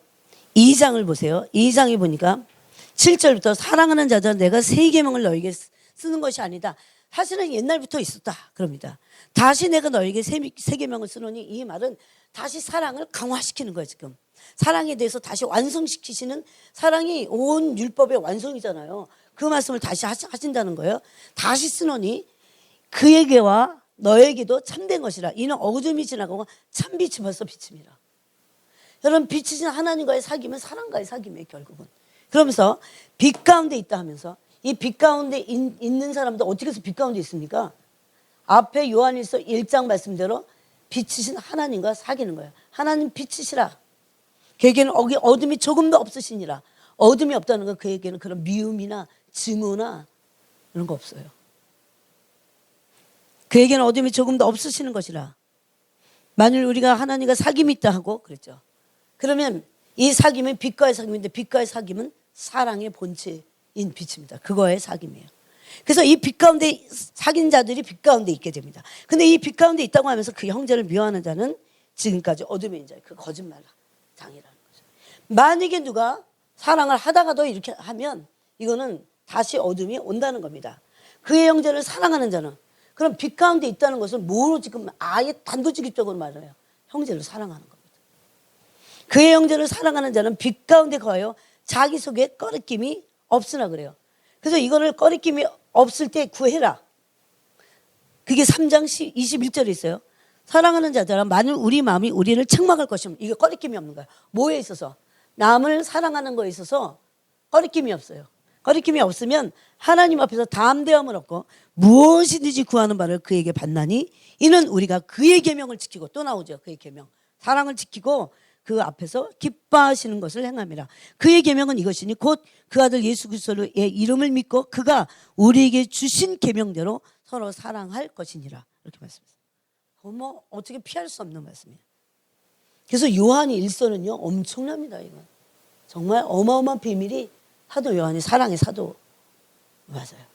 2장을 보세요. 2장에 보니까 7절부터 사랑하는 자들아 내가 새 계명을 너에게 쓰는 것이 아니다. 사실은 옛날부터 있었다. 그럽니다. 다시 내가 너에게 새 계명을 쓰노니 이 말은 다시 사랑을 강화시키는 거예요. 지금 사랑에 대해서 다시 완성시키시는, 사랑이 온 율법의 완성이잖아요. 그 말씀을 다시 하신다는 거예요. 다시 쓰노니 그에게와 너에게도 참된 것이라. 이는 어둠이 지나가고 참빛이 벌써 비칩니다. 여러분 빛이신 하나님과의 사귐은 사랑과의 사귐이에요. 결국은. 그러면서 빛 가운데 있다 하면서 이 빛 가운데 있는 사람도 어떻게 해서 빛 가운데 있습니까? 앞에 요한일서 1장 말씀대로 빛이신 하나님과 사귀는 거예요. 하나님 빛이시라. 그에게는 어둠이 조금도 없으시니라. 어둠이 없다는 건 그에게는 그런 미움이나 증오나 이런 거 없어요. 그에게는 어둠이 조금도 없으시는 것이라. 만일 우리가 하나님과 사귐이 있다 하고 그랬죠. 그러면 이 사귐은 빛과의 사귐인데 빛과의 사귐은 사랑의 본체인 빛입니다. 그거의 사귐이에요. 그래서 이 빛 가운데 사귄 자들이 빛 가운데 있게 됩니다. 근데 이 빛 가운데 있다고 하면서 그 형제를 미워하는 자는 지금까지 어둠의 인자예요. 그 거짓말 장이라는 거죠. 만약에 누가 사랑을 하다가도 이렇게 하면 이거는 다시 어둠이 온다는 겁니다. 그의 형제를 사랑하는 자는, 그럼 빛 가운데 있다는 것은 뭐로 지금 아예 단도직입적으로 말해요. 형제를 사랑하는 겁니다. 그의 형제를 사랑하는 자는 빛 가운데 거하여 자기 속에 꺼리낌이 없으나 그래요. 그래서 이거를 꺼리낌이 없을 때 구해라. 그게 3장 21절에 있어요. 사랑하는 자들아 만일 우리 마음이 우리를 책망할 것이면, 이게 꺼리낌이 없는 거야. 뭐에 있어서? 남을 사랑하는 거에 있어서 꺼리낌이 없어요. 꺼리낌이 없으면 하나님 앞에서 담대함을 얻고 무엇이든지 구하는 바를 그에게 받나니 이는 우리가 그의 계명을 지키고, 또 나오죠. 그의 계명. 사랑을 지키고 그 앞에서 기뻐하시는 것을 행함이라. 그의 계명은 이것이니 곧 그 아들 예수 그리스도의 이름을 믿고 그가 우리에게 주신 계명대로 서로 사랑할 것이니라. 이렇게 말씀했어요. 어떻게 피할 수 없는 말씀이에요. 그래서 요한이 일서는요 엄청납니다. 이건 정말 어마어마한 비밀이, 사도 요한이 사랑의 사도 맞아요.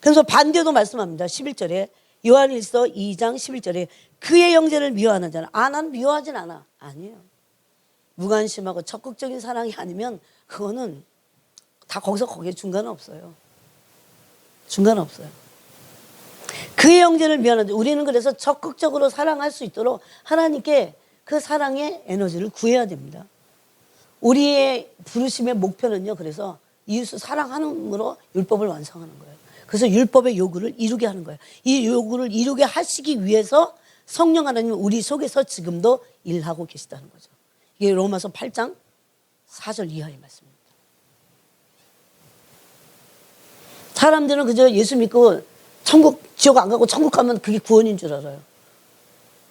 그래서 반대도 말씀합니다. 11절에 요한일서 2장 11절에 그의 형제를 미워하는 자는, 나는 미워하진 않아. 아니에요. 무관심하고 적극적인 사랑이 아니면 그거는 다 거기에 중간은 없어요. 중간은 없어요. 그의 형제를 미워하는데 우리는 그래서 적극적으로 사랑할 수 있도록 하나님께 그 사랑의 에너지를 구해야 됩니다. 우리의 부르심의 목표는요, 그래서 이웃을 사랑함으로 율법을 완성하는 거예요. 그래서 율법의 요구를 이루게 하는 거예요. 이 요구를 이루게 하시기 위해서 성령 하나님은 우리 속에서 지금도 일하고 계시다는 거죠. 이게 로마서 8장 4절 이하의 말씀입니다. 사람들은 그저 예수 믿고 지옥 안 가고 천국 가면 그게 구원인 줄 알아요.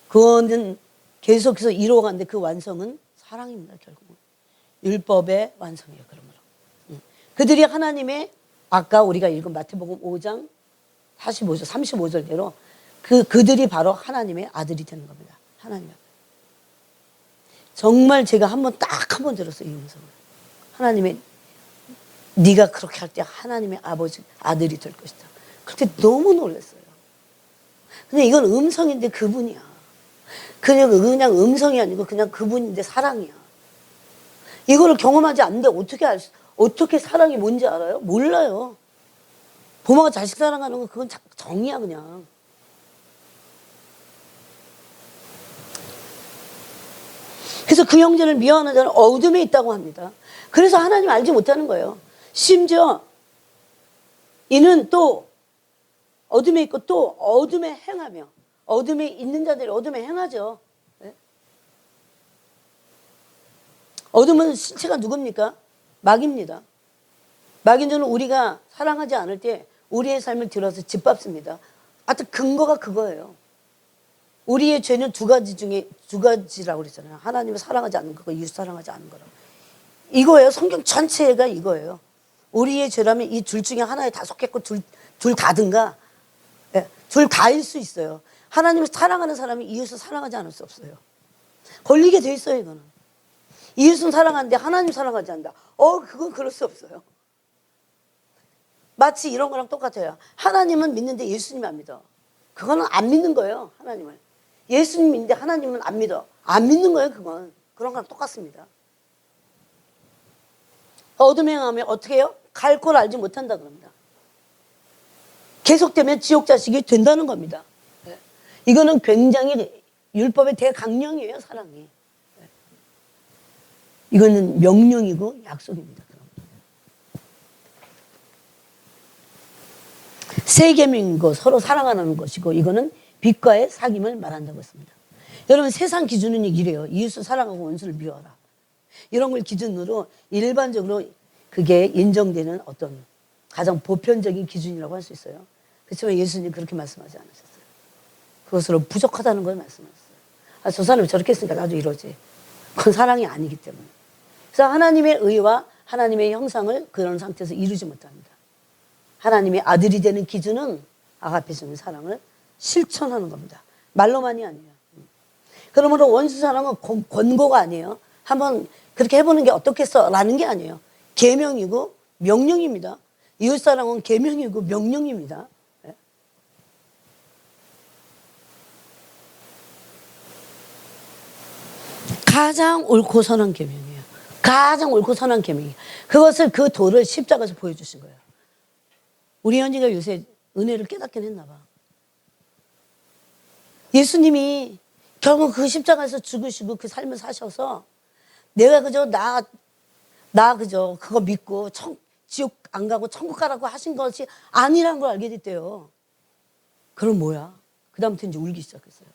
구원은 계속해서 이루어가는데 그 완성은 사랑입니다. 결국은 율법의 완성이에요. 그러므로 그들이 하나님의 아까 우리가 읽은 마태복음 5장 45절 35절대로 그들이 바로 하나님의 아들이 되는 겁니다. 하나님의 아들. 정말 제가 한 번 들었어요. 이 음성을. 하나님의 네가 그렇게 할 때 하나님의 아들이 될 것이다. 그때 너무 놀랐어요. 근데 이건 음성인데 그분이야. 그냥 음성이 아니고 그냥 그분인데 사랑이야. 이거를 경험하지 않는데 어떻게 사랑이 뭔지 알아요? 몰라요. 부모가 자식 사랑하는 건 그건 정이야 그냥. 그래서 그 형제를 미워하는 자는 어둠에 있다고 합니다. 그래서 하나님 알지 못하는 거예요. 심지어 이는 또 어둠에 있고 또 어둠에 행하며 어둠에 있는 자들이 어둠에 행하죠. 네? 어둠은 실체가 누굽니까? 마귀입니다. 마귀는 우리가 사랑하지 않을 때 우리의 삶을 들어서 짓밟습니다. 하여튼 근거가 그거예요. 우리의 죄는 두 가지라고 그랬잖아요. 하나님을 사랑하지 않는 거고 이웃 사랑하지 않는 거라고. 이거예요. 성경 전체가 이거예요. 우리의 죄라면 이 둘 중에 하나에 다 속했고 둘 다든가 둘 다일 수 있어요. 하나님을 사랑하는 사람이 이웃을 사랑하지 않을 수 없어요. 걸리게 돼 있어요. 이거는. 이웃은 사랑하는데 하나님 사랑하지 않는다. 그건 그럴 수 없어요. 마치 이런 거랑 똑같아요. 하나님은 믿는데 예수님 안 믿어. 그거는 안 믿는 거예요. 하나님을. 예수님 믿는데 하나님은 안 믿어. 안 믿는 거예요. 그건. 그런 거랑 똑같습니다. 어둠에 행하면 어떻게 해요? 갈 걸 알지 못한다 그럽니다. 계속되면 지옥 자식이 된다는 겁니다. 이거는 굉장히 율법의 대강령이에요. 사랑이. 이거는 명령이고 약속입니다. 세 계명이고 서로 사랑하는 것이고 이거는 빛과의 사귐을 말한다고 했습니다. 여러분 세상 기준은 이래요. 이웃을 사랑하고 원수를 미워하라. 이런 걸 기준으로 일반적으로 그게 인정되는 어떤 가장 보편적인 기준이라고 할 수 있어요. 그렇지만 예수님 그렇게 말씀하지 않으셨어요. 그것으로 부족하다는 걸 말씀하셨어요. 저 사람이 저렇게 했으니까 나도 이러지. 그건 사랑이 아니기 때문에. 그래서 하나님의 의와 하나님의 형상을 그런 상태에서 이루지 못합니다. 하나님의 아들이 되는 기준은 아가페 중의 사랑을 실천하는 겁니다. 말로만이 아니에요. 그러므로 원수 사랑은 권고가 아니에요. 한번 그렇게 해보는 게 어떻겠어? 라는 게 아니에요. 계명이고 명령입니다. 이웃 사랑은 계명이고 명령입니다. 가장 옳고 선한 계명이에요. 가장 옳고 선한 계명이에요. 그 도를 십자가에서 보여주신 거예요. 우리 현지가 요새 은혜를 깨닫긴 했나 봐. 예수님이 결국 그 십자가에서 죽으시고 그 삶을 사셔서 내가 그저 그저 그거 믿고 지옥 안 가고 천국 가라고 하신 것이 아니라는 걸 알게 됐대요. 그럼 뭐야? 그다음부터 이제 울기 시작했어요.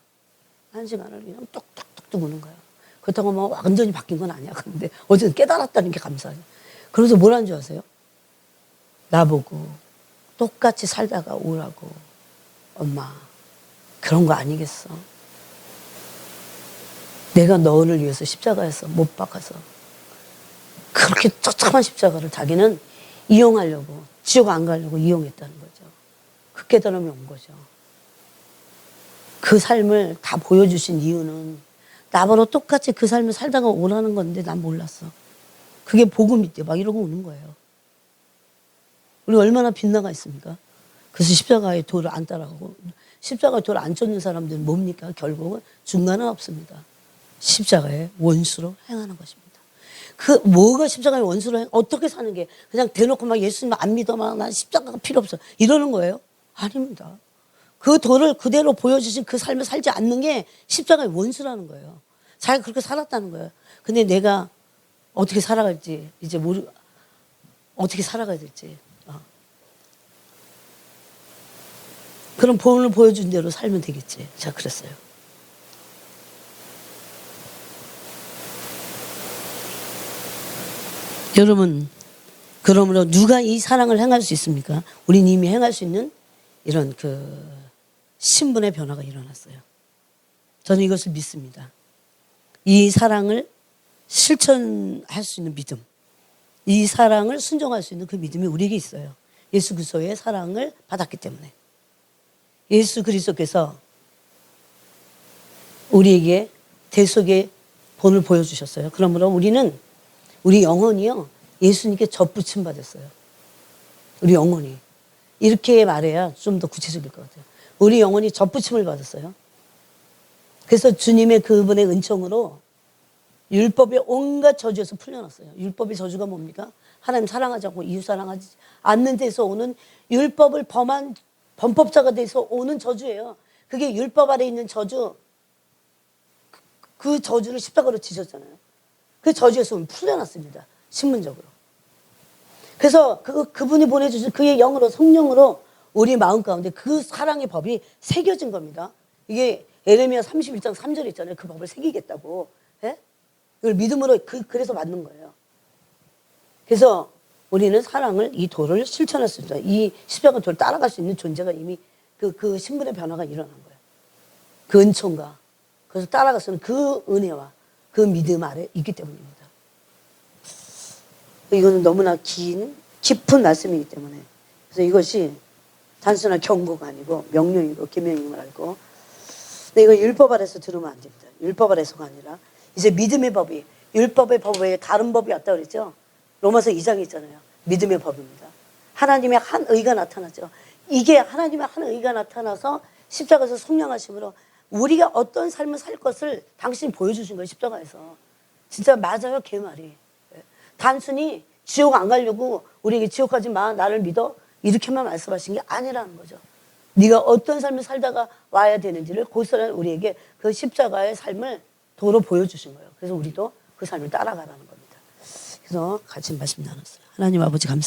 한 시간을 그냥 뚝뚝뚝뚝 우는 거야. 그렇다고 뭐 완전히 바뀐 건 아니야. 근데 어쨌든 깨달았다는 게 감사하죠. 그러면서 뭐라는 줄 아세요? 나보고 똑같이 살다가 오라고. 엄마 그런 거 아니겠어? 내가 너를 위해서 십자가에서 못 박아서 그렇게 처참한 십자가를 자기는 이용하려고 지옥 안 가려고 이용했다는 거죠. 그 깨달음이 온 거죠. 그 삶을 다 보여주신 이유는 나보고 똑같이 그 삶을 살다가 오라는 건데 난 몰랐어. 그게 복음이 때 막 이러고 오는 거예요. 우리 얼마나 빗나가 있습니까? 그래서 십자가의 도를 안 따라가고 십자가의 도를 안 쫓는 사람들은 뭡니까? 결국은 중간은 없습니다. 십자가의 원수로 행하는 것입니다. 뭐가 십자가의 원수로 어떻게 사는 게 그냥 대놓고 막 예수님 안 믿어 막 난 십자가가 필요 없어 이러는 거예요? 아닙니다. 그 도를 그대로 보여주신 그 삶을 살지 않는 게 십자가의 원수라는 거예요. 자기가 그렇게 살았다는 거예요. 근데 내가 어떻게 살아갈지 이제 어떻게 살아가야 될지. 그럼 본을 보여준 대로 살면 되겠지. 제가 그랬어요. 여러분, 그러므로 누가 이 사랑을 행할 수 있습니까? 우린 이미 행할 수 있는 이런 신분의 변화가 일어났어요. 저는 이것을 믿습니다. 이 사랑을 실천할 수 있는 믿음, 이 사랑을 순종할 수 있는 그 믿음이 우리에게 있어요. 예수 그리스도의 사랑을 받았기 때문에. 예수 그리스도께서 우리에게 대속의 본을 보여주셨어요. 그러므로 우리 영혼이요, 예수님께 젖붙임 받았어요. 우리 영혼이. 이렇게 말해야 좀 더 구체적일 것 같아요. 우리 영혼이 젖붙임을 받았어요. 그래서 주님의 그분의 은총으로 율법의 온갖 저주에서 풀려났어요. 율법의 저주가 뭡니까? 하나님 사랑하지 않고 이웃 사랑하지 않는 데서 오는 율법을 범한 범법자가 돼서 오는 저주예요. 그게 율법 아래 있는 저주. 그 저주를 십자가로 지셨잖아요. 그 저주에서 오늘 풀려났습니다. 신문적으로. 그래서 그분이 보내주신 그의 영으로, 성령으로 우리 마음 가운데 그 사랑의 법이 새겨진 겁니다. 이게 에레미야 31장 3절에 있잖아요. 그 법을 새기겠다고. 예? 이걸 믿음으로 그래서 받는 거예요. 그래서 우리는 사랑을, 이 도를 실천할 수 있어요. 이 십자가 도를 따라갈 수 있는 존재가 이미 그 신분의 변화가 일어난 거예요. 그 은총과 그래서 따라갈 수 있는 그 은혜와 그 믿음 아래 있기 때문입니다. 이거는 너무나 깊은 말씀이기 때문에. 그래서 이것이 단순한 경고가 아니고 명령이고 계명임을 알고. 근데 이거 율법 아래서 들으면 안 됩니다. 율법 아래서가 아니라 이제 믿음의 법이, 율법의 법 외에 다른 법이 왔다고 그랬죠. 로마서 2장에 있잖아요. 믿음의 법입니다. 하나님의 한 의가 나타났죠. 이게 하나님의 한 의가 나타나서 십자가에서 속량하심으로 우리가 어떤 삶을 살 것을 당신이 보여주신 거예요. 십자가에서. 진짜 맞아요. 걔 말이. 단순히 지옥 안 가려고 우리에게 지옥 가지 마, 나를 믿어, 이렇게만 말씀하신 게 아니라는 거죠. 네가 어떤 삶을 살다가 와야 되는지를 고스란히 우리에게 그 십자가의 삶을 도로 보여주신 거예요. 그래서 우리도 그 삶을 따라가라는 겁니다. 그래서 같이 말씀 나눴어요. 하나님 아버지 감사합니다.